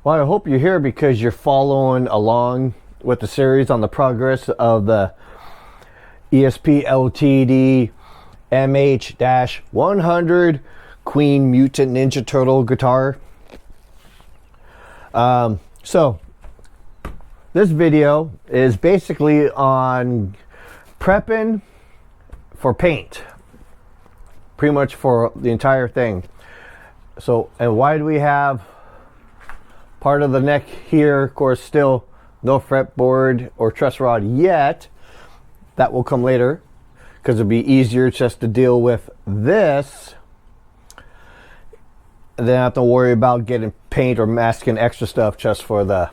Well, I hope you're here because you're following along with the series on the progress of the ESP LTD MH-100 Queen Mutant Ninja Turtle guitar. So this video is basically on prepping for paint, pretty much for the entire thing. So, and why do we have part of the neck here? Of course, still no fretboard or truss rod yet. That will come later because it'll be easier just to deal with this and then have to worry about getting paint or masking extra stuff just for the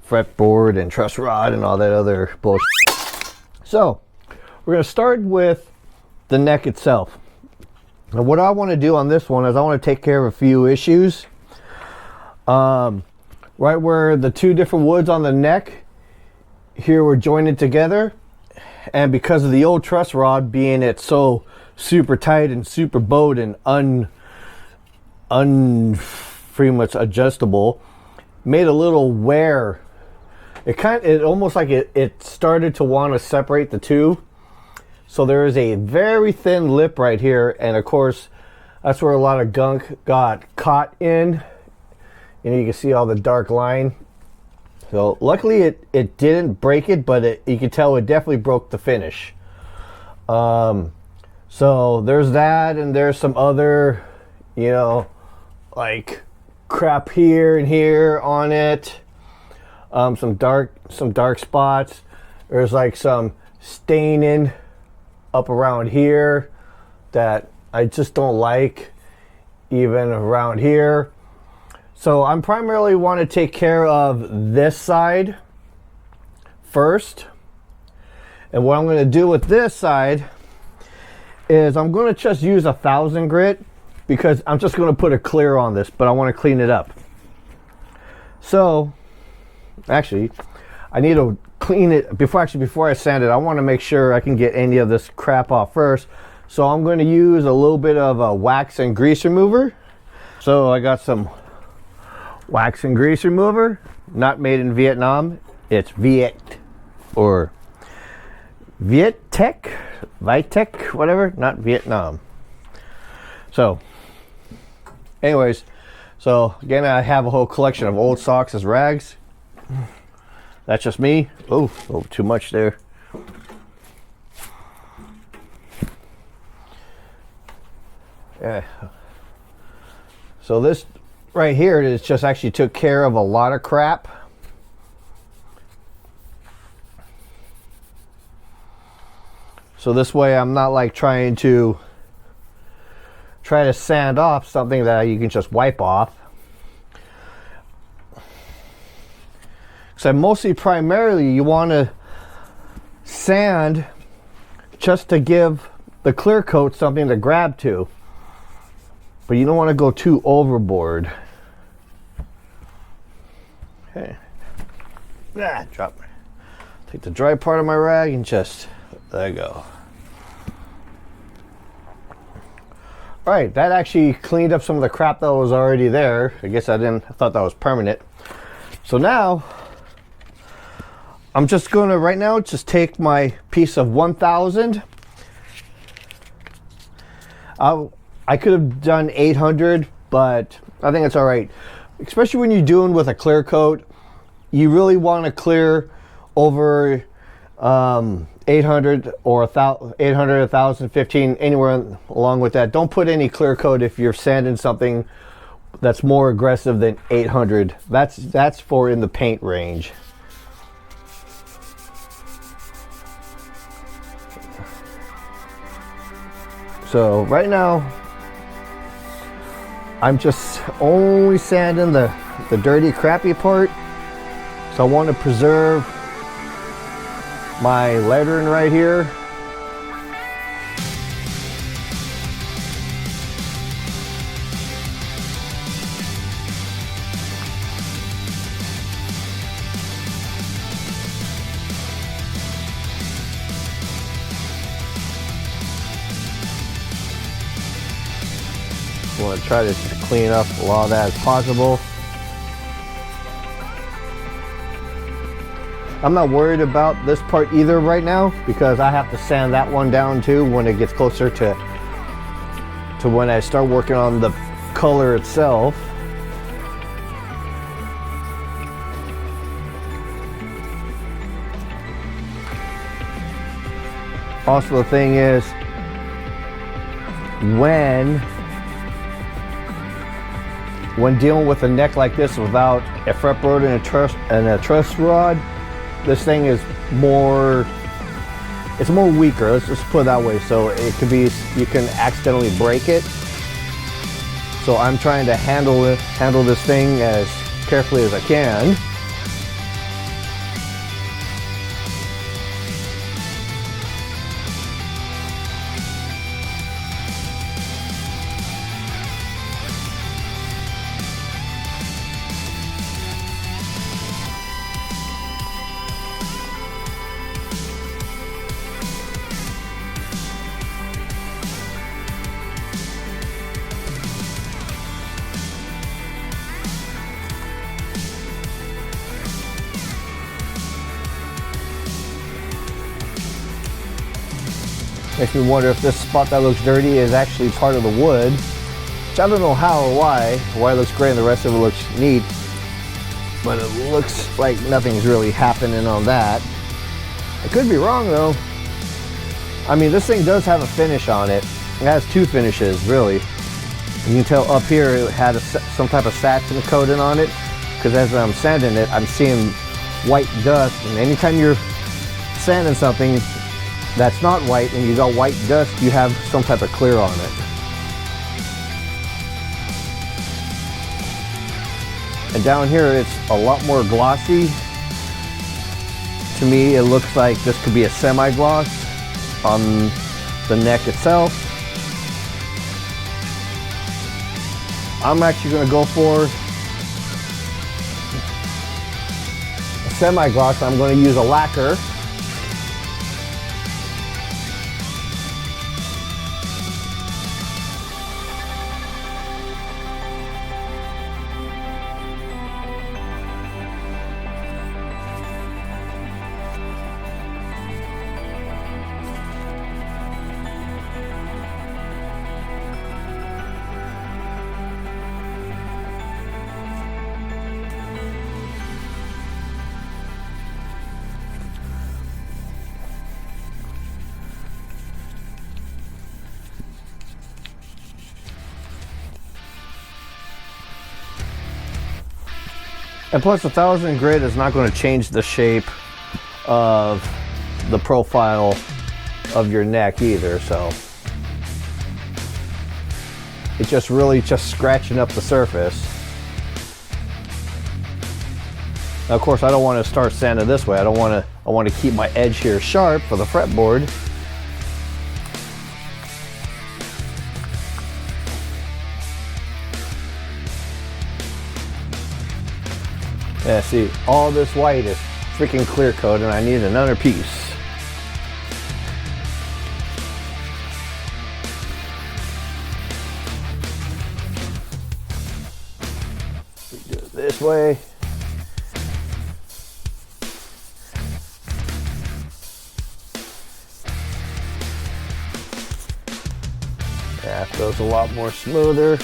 fretboard and truss rod and all that other bullshit. So we're going to start with the neck itself. And what I want to do on this one is I want to take care of a few issues. Right where the two different woods on the neck here were jointed together, and because of the old truss rod being it so super tight and super bowed and pretty much adjustable, made a little wear. It almost like it started to want to separate the two. So there is a very thin lip right here, and of course that's where a lot of gunk got caught in. And you can see all the dark line. So luckily it didn't break it, but you can tell it definitely broke the finish. So there's that, and there's some other, you know, like crap here and here on it. Some dark spots. There's like some staining up around here that I just don't like, even around here. So I'm primarily want to take care of this side first. And what I'm going to do with this side is I'm going to just use 1000 grit because I'm just going to put a clear on this, but I want to clean it up. So actually I need to clean it before I sand it. I want to make sure I can get any of this crap off first. So I'm going to use a little bit of a wax and grease remover. So I got some wax and grease remover, not made in Vietnam. It's Viet or Vietech, whatever, not Vietnam. So anyways, so again, I have a whole collection of old socks as rags. That's just me. Oh, a little too much there. Yeah. So this right here is just actually took care of a lot of crap. So this way I'm not like trying to sand off something that you can just wipe off. So mostly primarily you want to sand just to give the clear coat something to grab to. But you don't want to go too overboard. Okay. Drop. Take the dry part of my rag and just, there you go. All right, that actually cleaned up some of the crap that was already there. I guess I thought that was permanent. So now, I'm just going to right now just take my piece of 1000. I could have done 800, but I think it's all right. Especially when you're doing with a clear coat, you really want to clear over 800 or 800, 1015, anywhere along with that. Don't put any clear coat if you're sanding something that's more aggressive than 800. That's for in the paint range. So right now, I'm just only sanding the dirty, crappy part. So I want to preserve my lettering right here. I want to try to clean up a lot of that as possible. I'm not worried about this part either right now, because I have to sand that one down too when it gets closer to when I start working on the color itself. Also, the thing is, when dealing with a neck like this without a fretboard and a truss rod, this thing is more weaker. Let's just put it that way. So it could be, you can accidentally break it. So I'm trying to handle this thing as carefully as I can. Makes me wonder if this spot that looks dirty is actually part of the wood, which I don't know how or why it looks great and the rest of it looks neat, but it looks like nothing's really happening on that. I could be wrong though. I mean, this thing does have a finish on it. It has two finishes really. You can tell up here it had some type of satin coating on it, because as I'm sanding it, I'm seeing white dust, and anytime you're sanding something that's not white and you got white dust, you have some type of clear on it. And down here it's a lot more glossy. To me it looks like this could be a semi-gloss on the neck itself. I'm actually going to go for a semi-gloss. I'm going to use a lacquer. And plus, 1000 grit is not going to change the shape of the profile of your neck either, so it's just really just scratching up the surface. Now, of course, I don't want to start sanding this way. I want to keep my edge here sharp for the fretboard. Yeah, see, all this white is freaking clear coat, and I need another piece. Do it this way. Yeah, it feels a lot more smoother.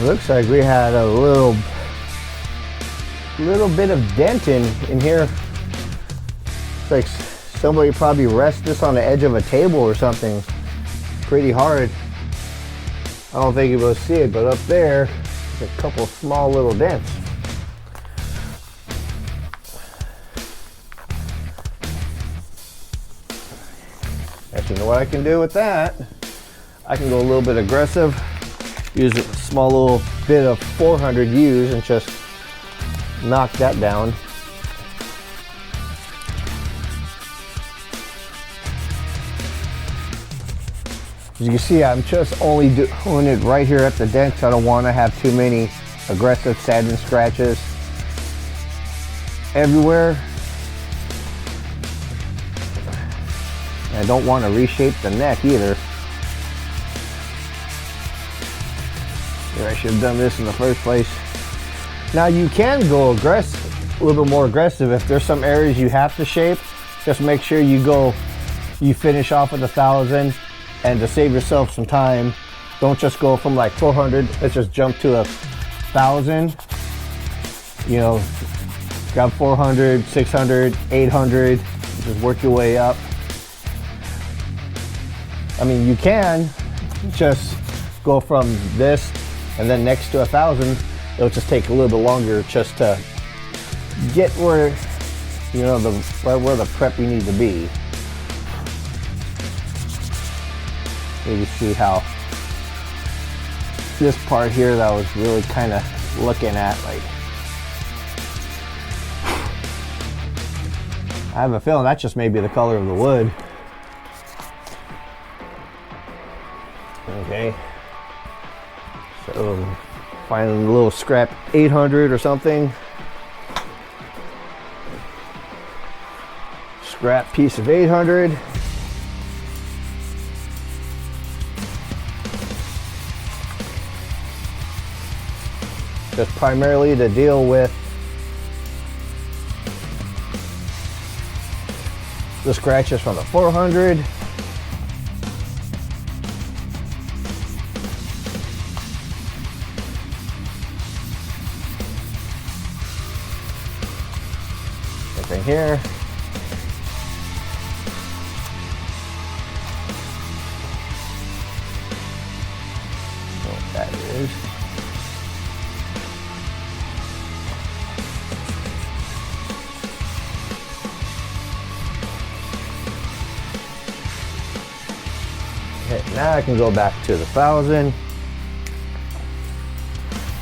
Looks like we had a little bit of dent in here. It's like somebody probably rested this on the edge of a table or something pretty hard. I don't think you will see it, but up there, there's a couple small little dents. Actually, you know what I can do with that? I can go a little bit aggressive. Use a small little bit of 400 U's and just knock that down. As you can see, I'm just only doing it right here at the dent. I don't want to have too many aggressive sanding scratches everywhere. I don't want to reshape the neck either. Maybe I should have done this in the first place. Now you can go aggressive, a little bit more aggressive if there's some areas you have to shape. Just make sure you finish off with 1,000, and to save yourself some time, don't just go from like 400. Let's just jump to 1,000. You know, grab 400, 600, 800. Just work your way up. I mean, you can just go from this and then next to 1,000. It'll just take a little bit longer just to get where, you know, right where the prep you need to be. You see how this part here that I was really kind of looking at, like, I have a feeling that just may be the color of the wood. Okay, so finding a little scrap 800 or something. Scrap piece of 800. Just primarily to deal with the scratches from the 400. Same thing here. What that is. Okay, now I can go back to the 1,000.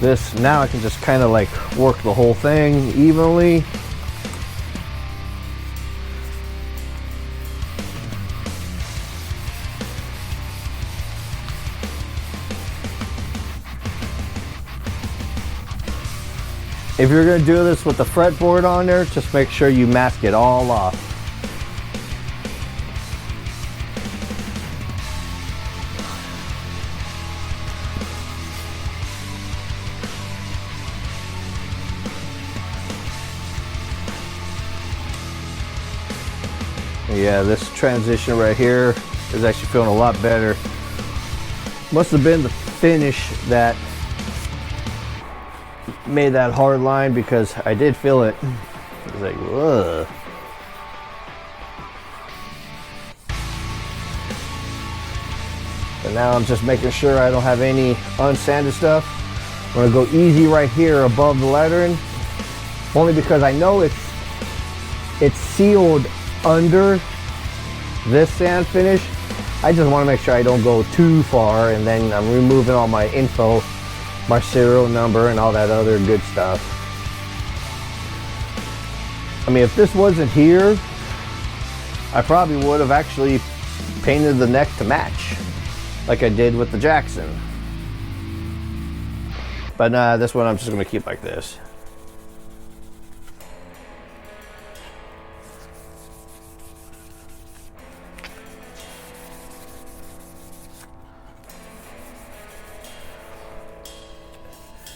This, now I can just kind of like work the whole thing evenly. If you're going to do this with the fretboard on there, just make sure you mask it all off. Yeah, this transition right here is actually feeling a lot better. Must have been the finish that made that hard line, because I did feel it. It was like, ugh. And now I'm just making sure I don't have any unsanded stuff. I'm gonna go easy right here above the lettering, only because I know it's sealed under this sand finish. I just want to make sure I don't go too far, and then I'm removing all my info, my serial number, and all that other good stuff. I mean, if this wasn't here, I probably would have actually painted the neck to match, like I did with the Jackson. But nah, this one I'm just going to keep like this.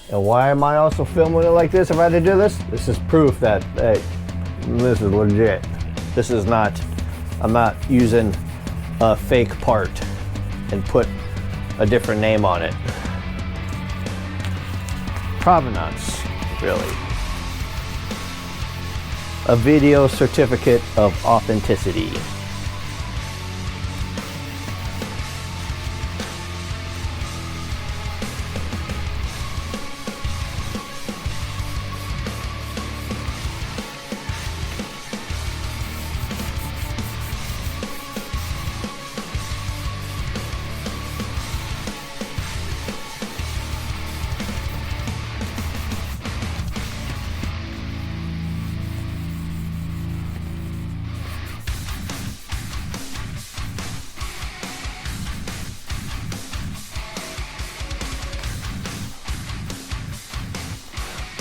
And why am I also filming it like this if I had to do this? This is proof that, hey, this is legit. This is not, I'm not using a fake part and put a different name on it. Provenance, really. A video certificate of authenticity.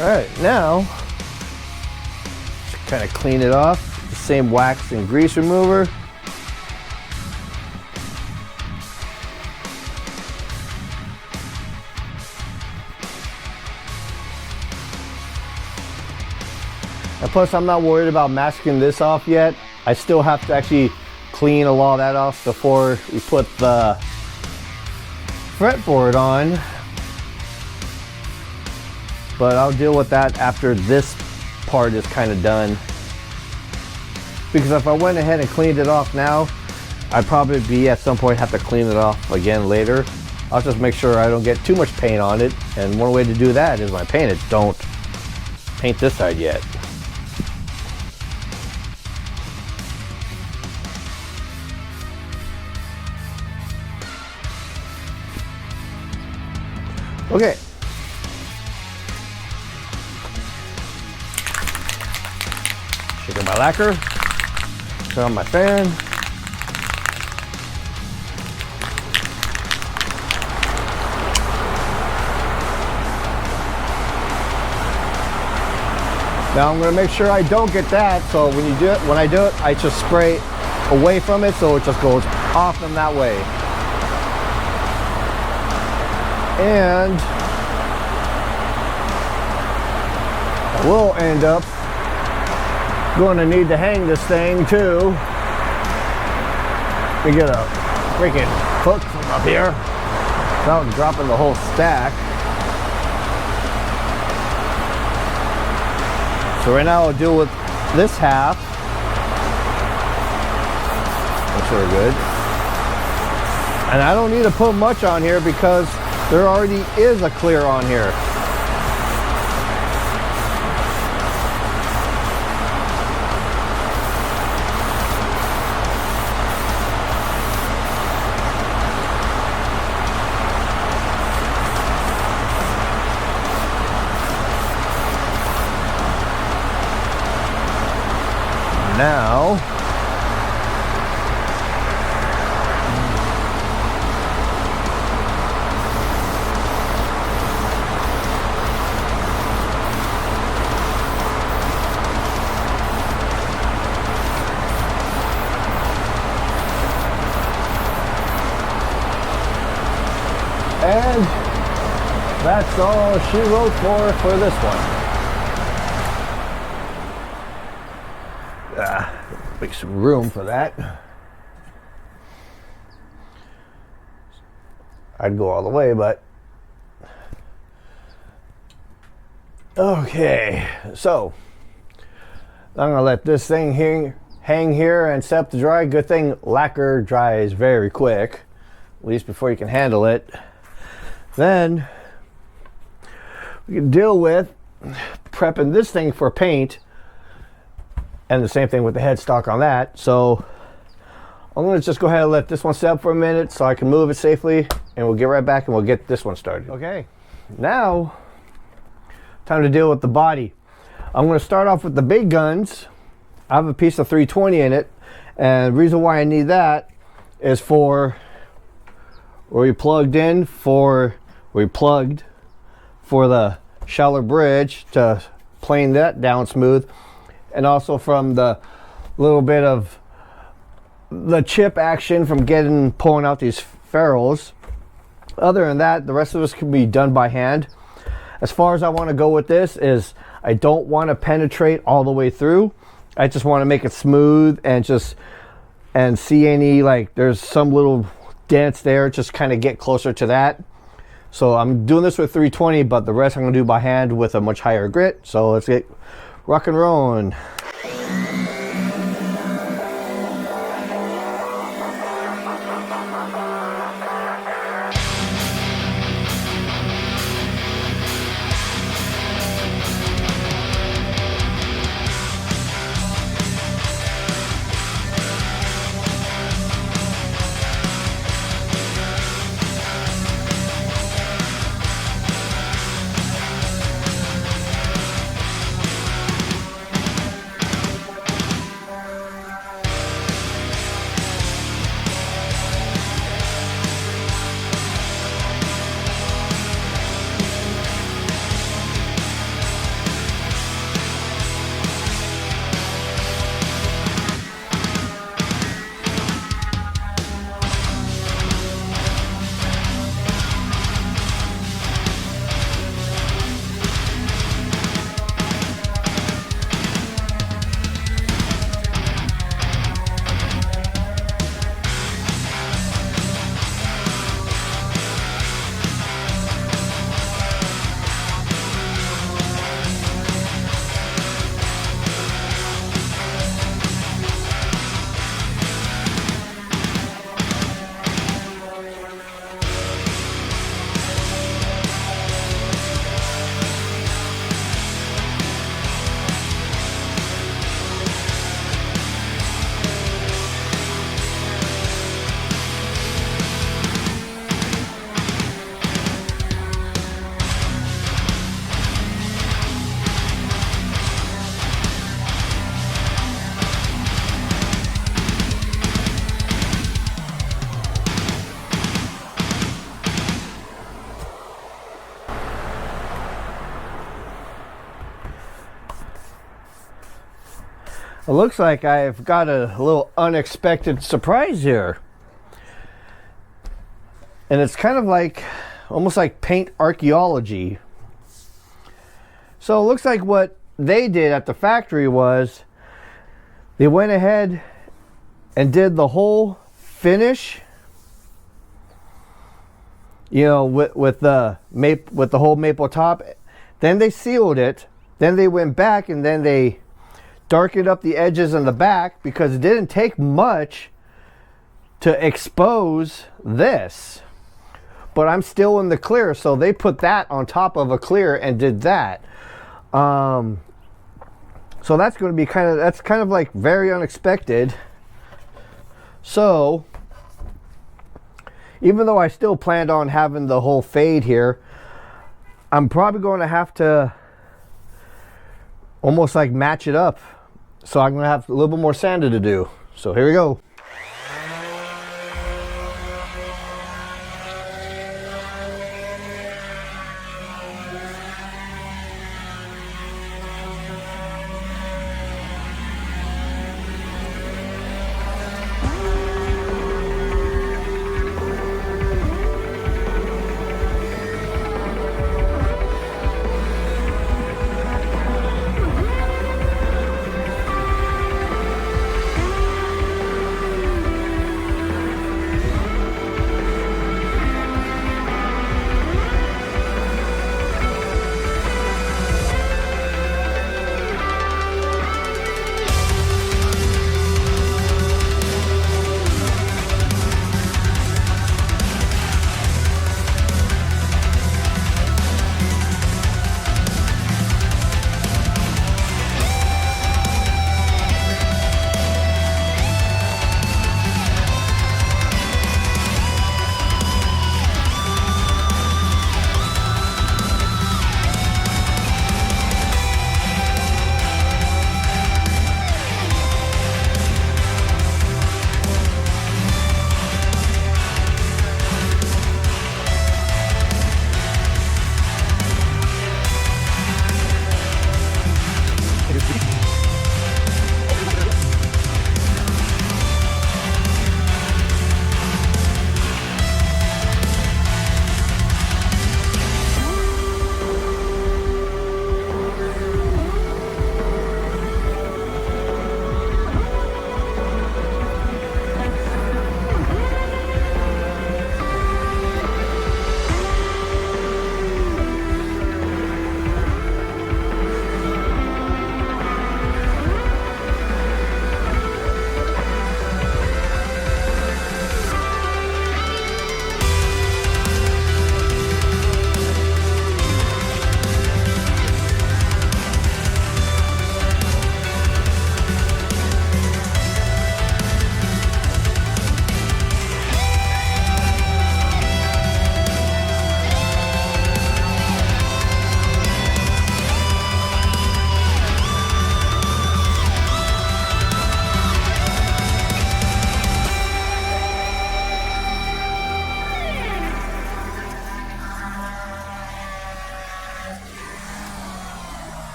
All right, now just kind of clean it off. The same wax and grease remover. And plus, I'm not worried about masking this off yet. I still have to actually clean a lot of that off before we put the fretboard on. But I'll deal with that after this part is kind of done. Because if I went ahead and cleaned it off now, I'd probably be at some point have to clean it off again later. I'll just make sure I don't get too much paint on it. And one way to do that is when I paint it, don't paint this side yet. Okay. Shaking my lacquer. Turn on my fan. Now I'm going to make sure I don't get that. So when I do it, I just spray away from it so it just goes off them that way. And I will end up going to need to hang this thing too. We get a freaking hook from up here without dropping the whole stack. So right now I'll deal with this half. That's really good. And I don't need to put much on here because there already is a clear on here. Now, and that's all she wrote for this one. Make some room for that. I'd go all the way, but okay. So I'm gonna let this thing hang here and set up to dry. Good thing lacquer dries very quick, at least before you can handle it. Then we can deal with prepping this thing for paint. And the same thing with the headstock on that. So I'm gonna just go ahead and let this one set up for a minute so I can move it safely, and we'll get right back and we'll get this one started. Okay, now time to deal with the body. I'm gonna start off with the big guns. I have a piece of 320 in it, and the reason why I need that is for where we plugged for the shallow bridge to plane that down smooth. And also from the little bit of the chip action from pulling out these ferrules. Other than that, the rest of this can be done by hand. As far as I want to go with this is I don't want to penetrate all the way through. I just want to make it smooth and see any, like there's some little dents there, just kind of get closer to that. So I'm doing this with 320, but the rest I'm going to do by hand with a much higher grit. So let's get rock and rollin'. It looks like I've got a little unexpected surprise here. And it's kind of like, almost like paint archaeology. So it looks like what they did at the factory was they went ahead and did the whole finish, you know, with the whole maple top. Then they sealed it. Then they went back and then they darkened up the edges in the back, because it didn't take much to expose this. But I'm still in the clear, so they put that on top of a clear and did that. So that's going to be kind of like very unexpected. So even though I still planned on having the whole fade here, I'm probably going to have to almost like match it up. So I'm going to have a little bit more sanding to do. So here we go.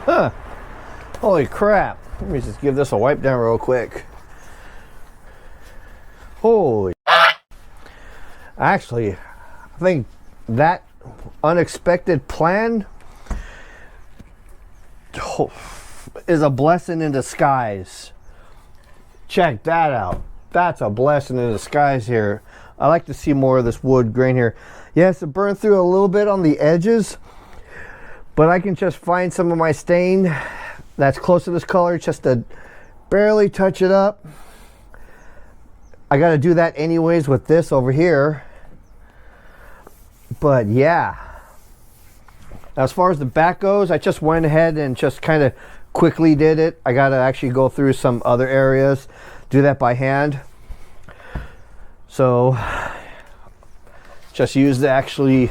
Huh. Holy crap. Let me just give this a wipe down real quick. Holy. Actually, I think that unexpected plan is a blessing in disguise. Check that out. That's a blessing in disguise here. I like to see more of this wood grain here. Yes, it burned through a little bit on the edges, but I can just find some of my stain that's close to this color just to barely touch it up. I got to do that anyways with this over here. But yeah, as far as the back goes, I just went ahead and just kind of quickly did it. I got to actually go through some other areas, do that by hand. So just use the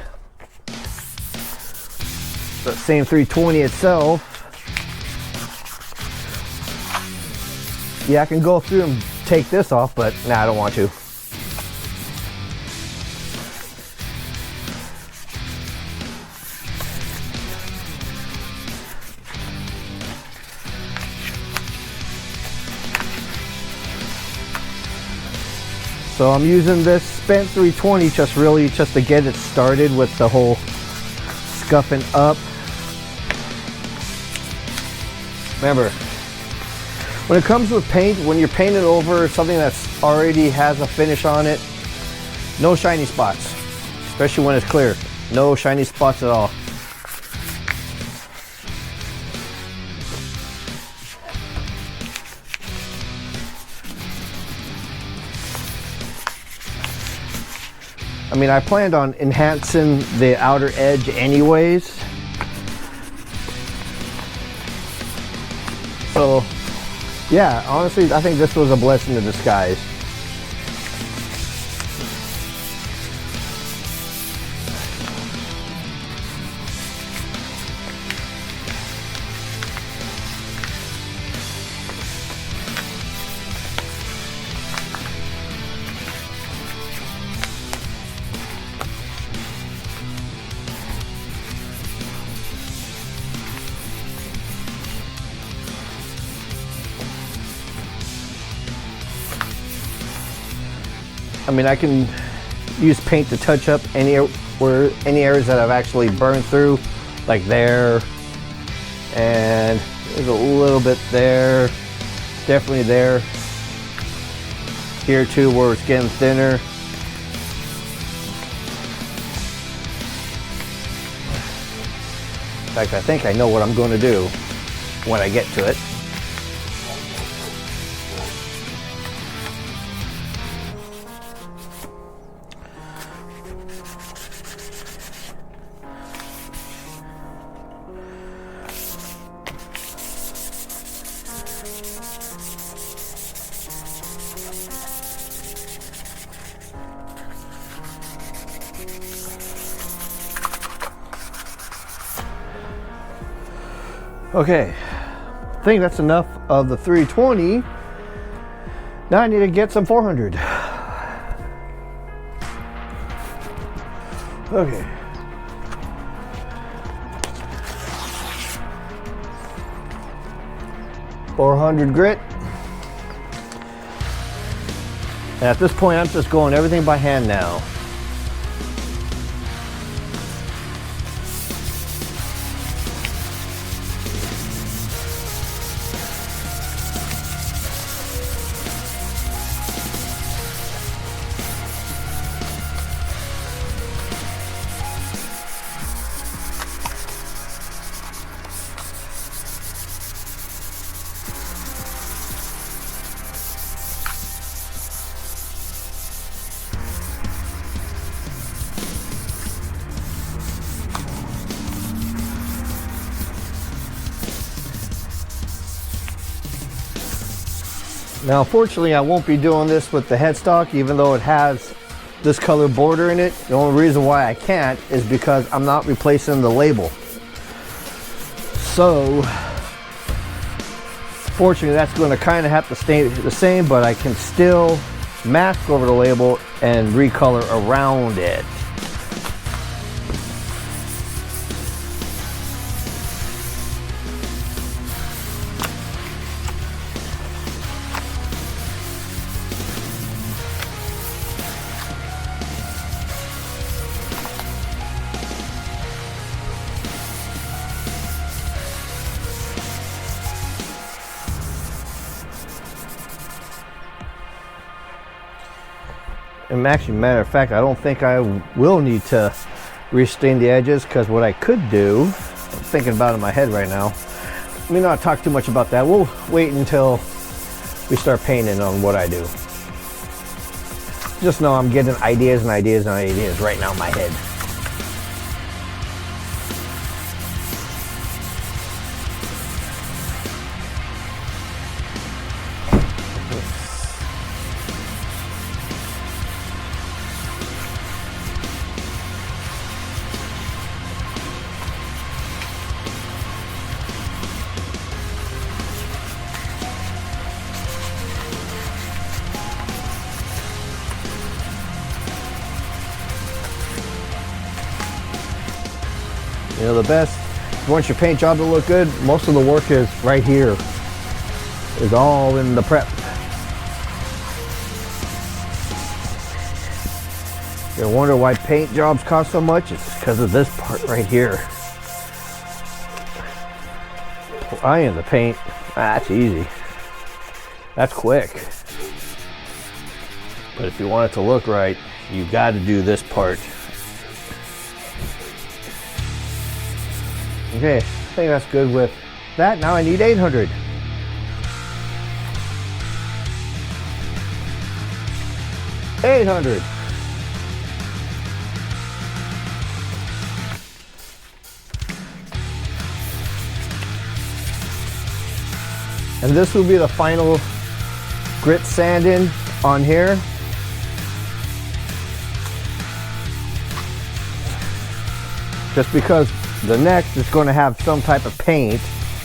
the same 320 itself. Yeah, I can go through and take this off, but nah, I don't want to. So I'm using this spent 320 just to get it started with the whole scuffing up. Remember, when it comes with paint, when you're painting over something that's already has a finish on it, no shiny spots, especially when it's clear. No shiny spots at all. I mean, I planned on enhancing the outer edge anyways. So, yeah, honestly, I think this was a blessing in disguise. I mean, I can use paint to touch up any areas that I've actually burned through, like there, and there's a little bit there, definitely there. Here too, where it's getting thinner. In fact, I think I know what I'm going to do when I get to it. Okay, I think that's enough of the 320. Now I need to get some 400. Okay. .400 grit. And at this point, I'm just going everything by hand now. Now, unfortunately, I won't be doing this with the headstock, even though it has this color border in it. The only reason why I can't is because I'm not replacing the label. So, fortunately, that's going to kind of have to stay the same, but I can still mask over the label and recolor around it. And actually, matter of fact, I don't think I will need to restain the edges, because what I could do, I'm thinking about it in my head right now. Let me not talk too much about that. We'll wait until we start painting on what I do. Just know I'm getting ideas and ideas and ideas right now in my head. You know, the best, if you want your paint job to look good, most of the work is right here. Is all in the prep. You wonder why paint jobs cost so much? It's because of this part right here. Applying the paint, that's easy. That's quick. But if you want it to look right, you got to do this part. Okay, I think that's good with that. Now I need 800. And this will be the final grit sanding on here. Just because the next is going to have some type of paint,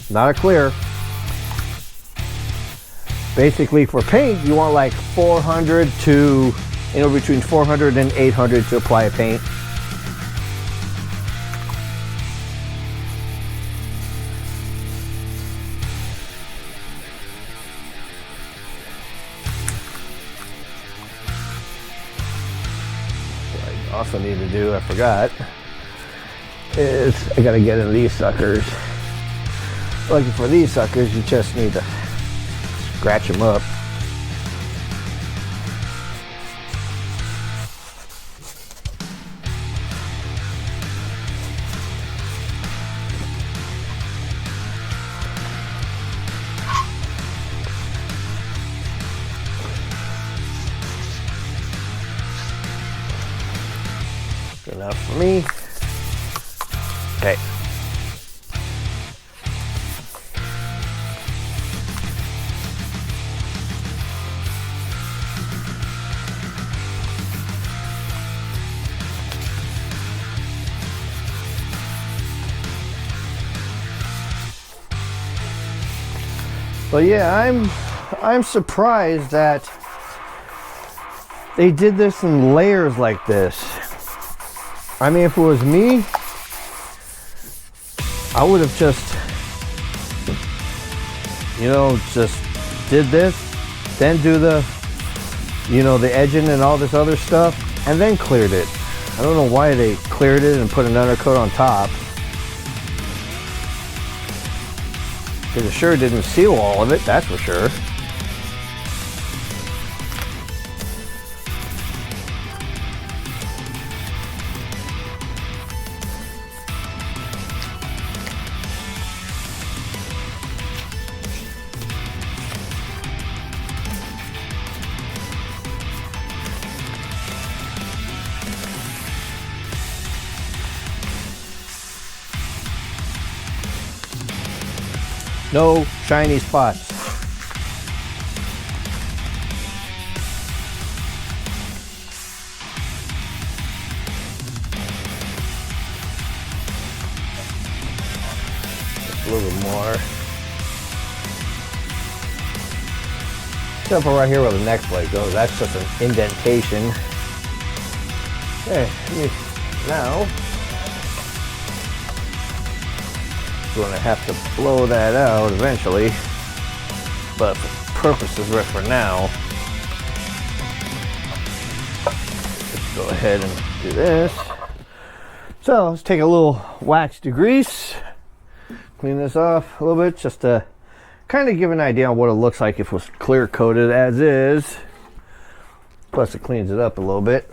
not a clear. Basically for paint, you want like 400 to, between 400 and 800 to apply a paint. What I also need to do, I forgot, is I gotta get in these suckers. Looking for these suckers, you just need to scratch them up. Good enough for me. Okay. But yeah, I'm surprised that they did this in layers like this. I mean, if it was me, I would have just, just did this, then do the, the edging and all this other stuff, and then cleared it. I don't know why they cleared it and put an undercoat on top. Because it sure didn't seal all of it, that's for sure. No shiny spots. Just a little bit more. Except for right here where the next blade goes, that's just an indentation. Okay, now going to have to blow that out eventually, but for purposes right for now, let's go ahead and do this. So let's take a little wax degrease, clean this off a little bit, just to kind of give an idea on what it looks like if it was clear coated as is. Plus it cleans it up a little bit.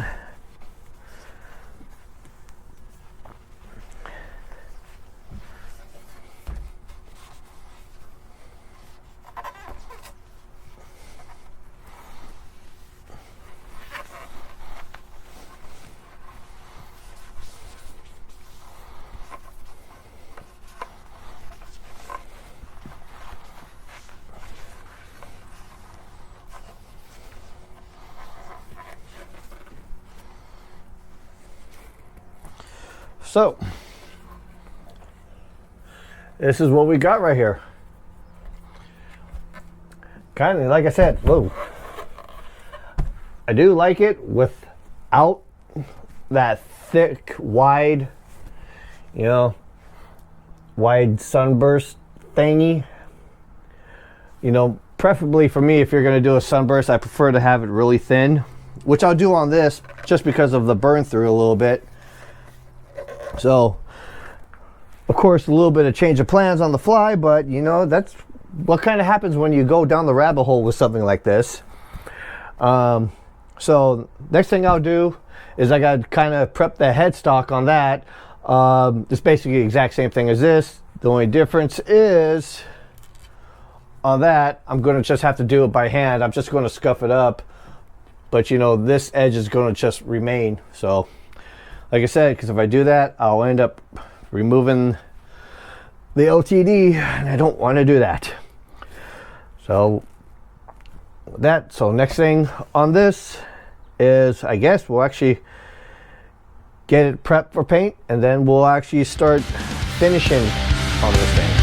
So, this is what we got right here. Kind of, like I said, whoa. I do like it without that thick, wide, wide sunburst thingy. Preferably for me, if you're going to do a sunburst, I prefer to have it really thin. which I'll do on this just because of the burn through a little bit. So, of course, a little bit of change of plans on the fly, but you know, that's what kind of happens when you go down the rabbit hole with something like this. So next thing I'll do is I got to kind of prep the headstock on that. It's basically the exact same thing as this. The only difference is on that, I'm going to just have to do it by hand. I'm just going to scuff it up. But you know, this edge is going to just remain. So like I said, because if I do that, I'll end up removing the LTD, and I don't want to do that. So next thing on this is, I guess we'll actually get it prepped for paint, and then we'll actually start finishing on this thing.